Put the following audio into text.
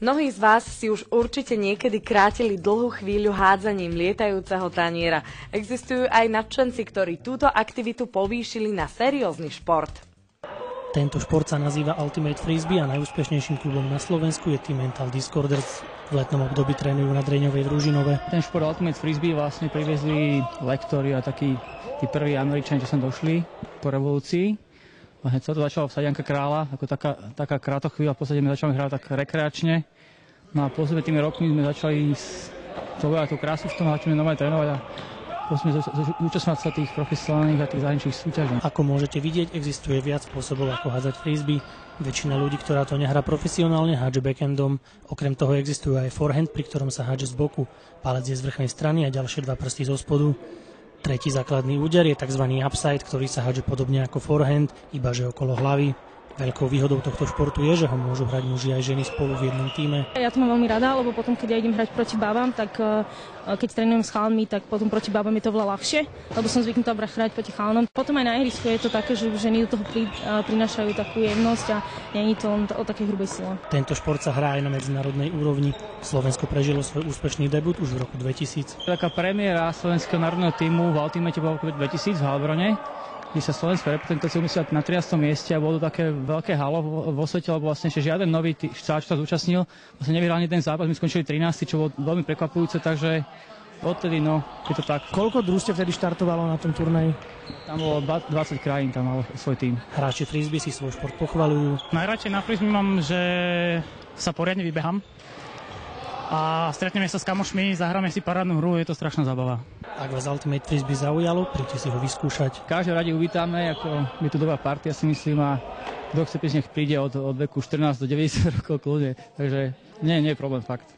Mnohí z vás si už určite niekedy krátili dlhú chvíľu hádzaním lietajúceho taniera. Existujú aj nadšenci, ktorí túto aktivitu povýšili na seriózny šport. Tento šport sa nazýva Ultimate Frisbee a najúspešnejším klubom na Slovensku je Team Mental Discorders. V letnom období trénujú na Dreňovej v Ružinove. Ten šport Ultimate Frisbee vlastne priviezli lektori a takí tí prví Američania, čo sem došli po revolúcii. Vlastne to začalo v Sadianka Kráľa, ako taká krátochvíľa, v podstate sme začali hrať tak rekreačne. No a postupne tými rokmi sme začali tú krásu v tom, začali nové trénovať a sme zúčastňovať sa tých profesionálnych a tých zahraničných súťaží. Ako môžete vidieť, existuje viac spôsobov, ako hádzať frisbee. Väčšina ľudí, ktorá to nehrá profesionálne, hádže backhandom. Okrem toho existuje aj forehand, pri ktorom sa hádže z boku. Palec je z vrchnej strany a ďalšie dva prsty zo spodu. Tretí základný úder je tzv. Upside, ktorý sa hádže podobne ako forehand, iba že okolo hlavy. Veľkou výhodou tohto športu je, že ho môžu hrať muži aj ženy spolu v jednom tíme. Ja to mám veľmi rada, lebo potom, keď ja idem hrať proti babám, tak keď trénujem s chalanmi, tak potom proti babám je to veľa ľahšie, lebo som zvyknutá hrať proti chalanom. Potom aj na ihrisku je to také, že ženy do toho prinášajú takú jemnosť a nie je to len o takej hrubej sile. Tento šport sa hrá aj na medzinárodnej úrovni. Slovensko prežilo svoj úspešný debut už v roku 2000. Taká premiéra slovenského národného tímu v Ultimate bola v roku 2000 v Heilbrone, kde sa slovenská reprezentácia umiestnila na 13. mieste a bolo také veľké halo vo svete, lebo vlastne ešte žiaden nový štáč sa zúčastnil. Vlastne nevyhrali ten zápas, my skončili 13., čo bolo veľmi prekvapujúce, takže odtedy, je to tak. Koľko družstiev vtedy štartovalo na tom turnaji? Tam bolo 20 krajín, tam malo svoj tým. Hráči frisbee si svoj šport pochvaľujú. Najradšej na frisbee mám, že sa poriadne vybehám a stretneme sa s kamošmi, zahráme si parádnu hru, je to strašná zábava. Ak vás Ultimate Frisbee zaujalo, príďte si ho vyskúšať. Každého radi uvítame, ako je to dobrá partia, si myslím, a kto chce prísť, nech príde od veku 14 do 90 rokov kľudne, takže nie je problém, fakt.